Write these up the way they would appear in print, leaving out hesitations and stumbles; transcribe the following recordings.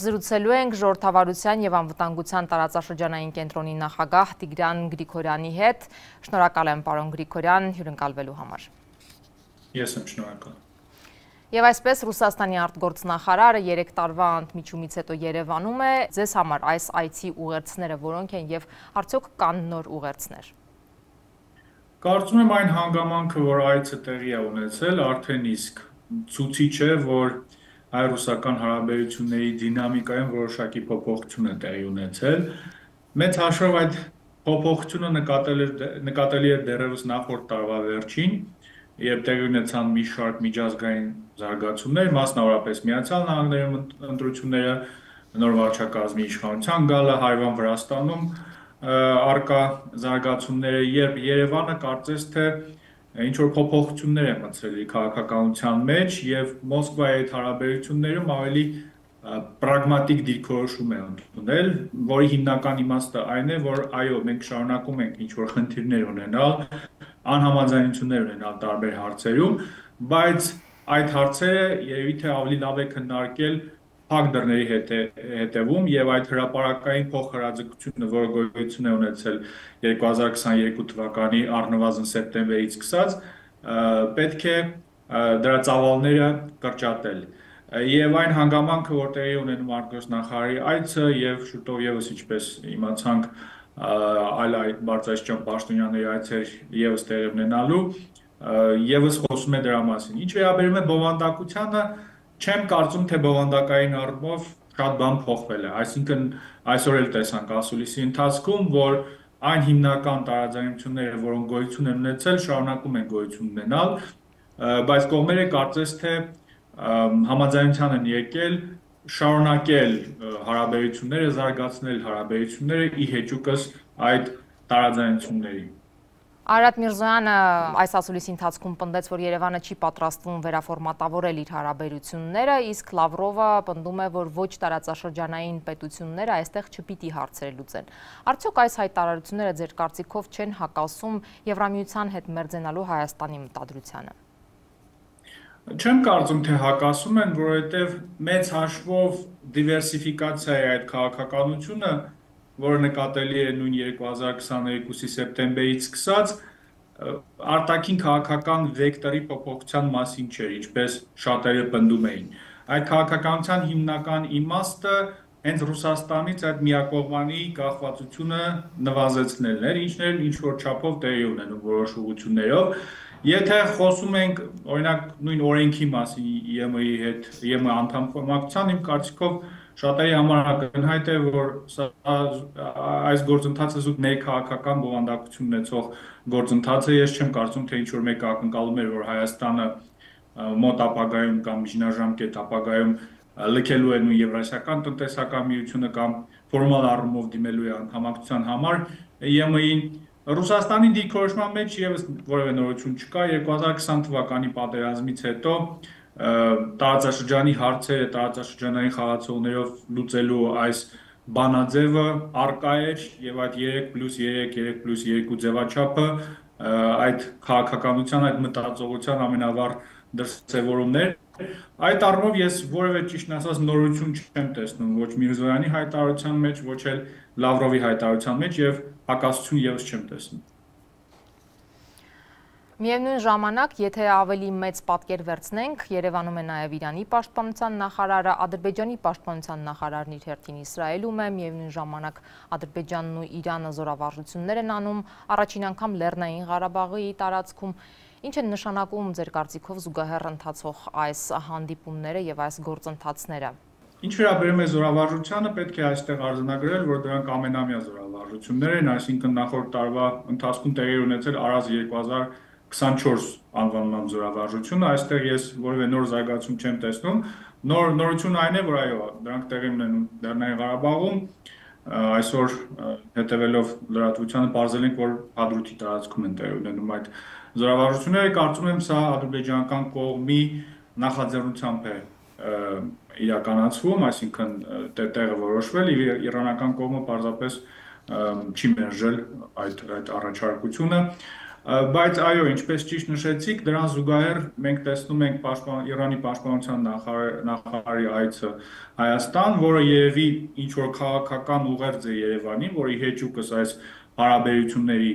Զրուցելու ենք ժողովրդավարության և անվտանգության տարածաշրջանային կենտրոնի նախագահ Տիգրան Գրիգորյանի հետ։ Շնորհակալ եմ, պարոն Գրիգորյան, հյուրընկալվելու համար։ Ես եմ շնորհակալ։ Եվ այսպես Ռուսաստանի արտգործնախարարը 3 տարվա ընդմիջումից հետո Երևանում է, ձեզ համար այս այցի ուղերձները որոնք են եւ արդյոք կան նոր ուղերձներ։ Կարծում եմ այն հանգամանքը, որ այցը տեղի է ունեցել, արդեն իսկ ցուցիչ է, որ հայ-ռուսական հարաբերությունների դինամիկայում որոշակի փոփոխություն է տեղի ունեցել։ Մեծ հաշվով այդ փոփոխությունը նկատելի է դեռևս նախորդ տարվա վերջին, երբ տեղի ունեցան մի շարք միջազգային զարգացումներ, մասնավորապես Միացյալ Նահանգներում ընտրությունները, նոր վարչակազմի իշխանության գալը, Հարևան Վրաստանում առկա զարգացումները, երբ Երևանը կարծես թե ինչ-որ փոփոխություններ է մտցրել քաղաքականության մեջ եւ Մոսկվայի հետ հարաբերություններում ավելի պրագմատիկ դիրքորոշում է ընդունել, որի հիմնական իմաստը այն է, որ այո, մենք շարունակում ենք ինչ-որ խնդիրներ ունենալ, անհամաձայնություններ ունենալ տարբեր հարցերում, բայց այդ հարցերը երևի թե ավելի լավ է քննարկել փակ դռների հետևում եւ այդ հրապարակային փոխհրաձգությունը, որը գոյություն է ունեցել 2022 թվականի առնվազն սեպտեմբերից սկսած, պետք է դրա ծավալները կրճատել։ Եվ այն հանգամանքը, որ տեղի ունենում արտգործնախարարի այցը եւ շուտով եւս ինչպես իմացանք, այլ բարձրաստիճան պաշտոնյաների այցեր եւս տեղի ունենալու, եւս խոսում է դրա մասին։ Ինչ վերաբերում է բովանդակությանը, չեմ կարծում, թե բովանդակային առումով շատ բան փոխվել է, այսինքն այսօր էլ տեսանք ասուլիսի ընթացքում, որ այն հիմնական տարաձայնությունները, որոնք գոյություն են ունեցել, շարունակում են գոյություն ունենալ, բայց կողմերը կարծես թե համաձայնության են եկել շարունակել հարաբերությունները, զարգացնել հարաբերությունները ի հեճուկս այդ տարաձայնությունների։ Արարատ Միրզոյանը այս ասուլիսի ընթացքում պնդեց, որ Երևանը չի պատրաստվում վերաֆորմատավորել իր հարաբերությունները, իսկ Լավրովը պնդում է, որ ոչ տարածաշրջանային պետությունները այստեղ չպիտի հարցեր լուծեն։ Արդյոք այս հայտարարությունները ձեր կարծիքով չեն հակասում Եվրամիության հետ մերձենալու Հայաստանի մտադրությանը։ Չեմ կարծում, թե հակասում են, որովհետև մեծ հաշվով դիվերսիֆիկացիա է այդ քաղաքականությունը, որը նկատելի է նույն 2022-ի սեպտեմբերից սկսած, արտաքին քաղաքական վեկտորի փոփոխության մասին չէր, ինչպես շատերը պնդում էին։ Այդ քաղաքականության հիմնական իմաստը հենց Ռուսաստանից այդ միակողմանի կախվածությունը նվազեցնելն էր, ինչն էր ինչ-որ չափով տեղի ունենում որոշ ուղղություններով։ Եթե խոսում ենք, օրինակ, նույն օրենքի մասին ԵՄ-ի հետ, ԵՄ անդամակցության, իմ կարծիքով շատերի համար ակնհայտ է, որ այս գործընթացը զուտ ներքաղաքական բովանդակություն ունեցող գործընթաց է, ես չեմ կարծում, թե ինչ-որ մեկը ակնկալում էր, որ Հայաստանը մոտ ապագայում կամ միջնաժամկետ ապագայում լքելու է նույն Եվրասիական տնտեսական միությունը կամ ֆորմալ առումով դիմելու է անդամակցության համար ԵՄ-ին։ Ռուսաստանի դիրքորոշման մեջ եւս որևէ նորություն չկա, 2020 թվականի պատերազմից հետո տարածաշրջանի հարցերը տարածաշրջանային խաղացողներով լուծելու այս բանաձևը առկա էր եւ այդ 3+3, 3+2 ձևաչափը այդ քաղաքականության, այդ մտածողության ամենավառ դրսևորումներ։ Այդ առումով ես որևէ ճիշտն ասած նորություն չեմ տեսնում ոչ Միրզոյանի հայտարարության մեջ, ոչ էլ Լավրովի հայտարարության մեջ եւ հակասություն եւս չեմ տեսնում։ Միևնույն ժամանակ, եթե ավելի մեծ պատկեր վերցնենք, Երևանում է նաև Իրանի պաշտպանության նախարարը, Ադրբեջանի պաշտպանության նախարարն իր հերթին Իսրայելում է, միևնույն ժամանակ Ադրբեջանն ու Իրանը զորավարժություններ են անում, առաջին անգամ Լեռնային Ղարաբաղի տարածքում։ Ինչ են նշանակում ձեր կարծիքով զուգահեռ ընթացող այս հանդիպումները եւ այս գործընթացները։ Ինչ վերաբերում է զորավարժությանը, պետք է այստեղ արձանագրել, որ դրանք ամենամյա զորավարժություններ են, այսինքն նախորդ տարվա ընթացքում տեղի ունեցել Արազ 2024 անվանման զորավարժությունը, այստեղ ես որևէ նոր զարգացում չեմ տեսնում։ Նորությունն այն է, որ այո, դրանք տեղի ունենում Լեռնային Ղարաբաղում, այսօր հետևելով լրատվությանը պարզել ենք, որ Հադրութի տարածքում են տեղի ունենում այդ զորավարժությունները, կարծում եմ սա ադրբեջանական կողմի նախաձեռնությամբ է իրականացվում, այսինքն տեղը որոշվել, եւ իրանական կողմը պարզապես չի մերժել այդ առաջարկությունը։ Բայց այո, ինչպես ճիշտ նշեցիք, դրան զուգահեռ մենք տեսնում ենք Իրանի պաշտպանության նախարարի այցը Հայաստան, որը երևի ինչ-որ քաղաքական ուղերձ է Երևանին, որի հեճուկս այս հարաբերությունների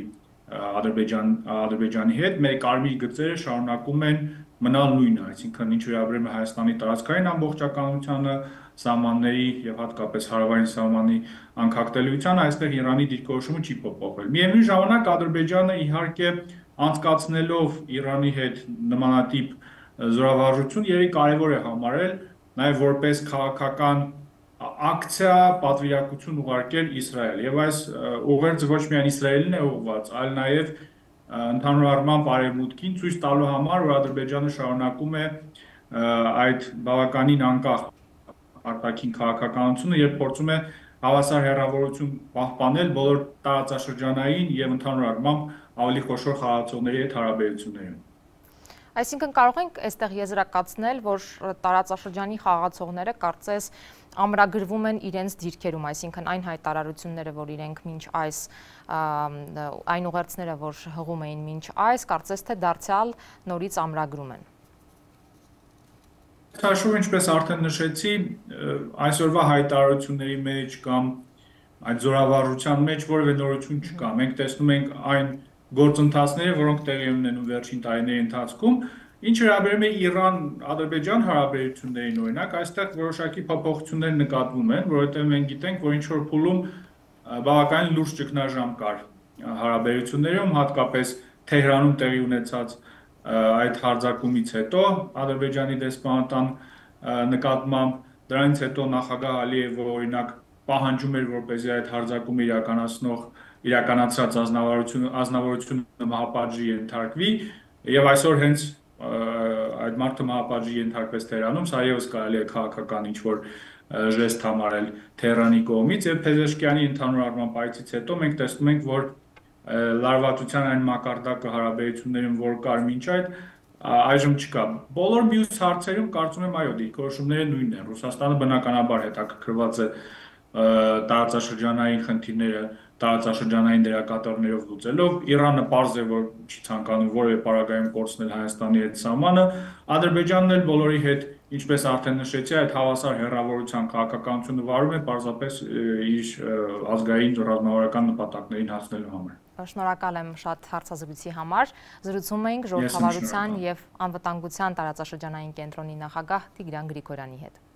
Ադրբեջանի հետ մեր կարմիր գծերը շարունակում են մնալ նույնը, այսինքն ինչ վերաբերում է Հայաստանի տարածքային ամբողջականությանը, սահմանների եւ հատկապես հարավային սահմանի անկախտելիությանը, այստեղ Իրանի դիրքորոշումը չի փոփոխվել։ Միևնույն ժամանակ Ադրբեջանը իհարկե անցկացնելով Իրանի հետ նմանատիպ զորավարժություն երբ կարևոր է համարել նաեւ որպես քաղաքական ակցիա պատվիրակություն ուղարկել Իսրայել եւ այս ուղերձը ոչ միայն Իսրայելին է ուղղված, այլ նաեւ ընդհանուր առմամբ արևմուտքին ցույց տալու համար, որ Ադրբեջանը շարունակում է այդ բավականին անկախ արտաքին քաղաքականությունը եւ փորձում է հավասար հեռավորություն պահպանել բոլոր տարածաշրջանային եւ ընդհանուր առմամբ ավելի խոշոր խաղացողների հետ հարաբերություններում։ Այսինքն կարող ենք այստեղ եզրակացնել, որ տարածաշրջանի խաղացողները կարծես ամրագրվում են իրենց դիրքերում, այսինքն այն հայտարարությունները, որ իրենք մինչ այս այն ուղերձները, որ հղում էին մինչ այս, կարծես թե դարձյալ նորից ամրագրում են։ Հաշվով, ինչպես արդեն նշեցի, այսօրվա հայտարարությունների մեջ կամ այդ զորավարժության մեջ որևէ նորություն չկա։ Մենք տեսնում ենք այն գործընթացները, որոնք տեղի ունենում վերջին տարիների ընթացքում, ինչ վերաբերում է Իրան-Ադրբեջան հարաբերություններին, օրինակ, այստեղ որոշակի փոփոխություններ նկատվում են, որովհետև մենք գիտենք, որ ինչ-որ փուլում բավականին լուրջ ճգնաժամ կար հարաբերություններում, հատկապես Թեհրանում տեղի ունեցած այդ հարձակումից հետո Ադրբեջանի դեսպանատան նկատմամբ, դրանից հետո նախագահ Ալիևը օրինակ պահանջում էր, որպեսզի այդ հարձակումը իրականացրած ազնվորությունը մահապատժի ենթարկվի, եւ այսօր հենց այդ մարդը մահապատժի ենթարկվեց Թեհրանում, սա եւս կարելի է քաղաքական ինչ-որ ժեստ համարել Թեհրանի կողմից, եւ Փեզեշքյանի ընդհանուր առմամբ այցից հետո մենք տեսնում ենք, որ լարվածության այն մակարդակը հարաբերություններում, որ կար մինչ այժմ չկա։ Բոլոր մյուս հարցերում կարծում եմ այո, դիրքորոշումները նույնն են։ Ռուսաստանը բնականաբար հետաքրքրված է տարածաշրջանային խնդիրները տարածաշրջանային դերակատարներով լուծելով, Իրանը պարզ է, որ չի ցանկանում որևէ պարագայում կորցնել Հայաստանի հետ սահմանը, Ադրբեջանն էլ բոլորի հետ, ինչպես արդեն նշեցի, այդ հավասար հեռավորության քաղաքականությունը վարում է պարզապես իր ազգային ռազմավարական նպատակներին հասնելու համար։ Շնորհակալ եմ շատ հարցազրույցի համար։ Զրուցում էինք ժողովրդավարության եւ անվտանգության տարածաշրջանային կենտրոնի նախագահ Տիգրան Գրիգորյանի հետ։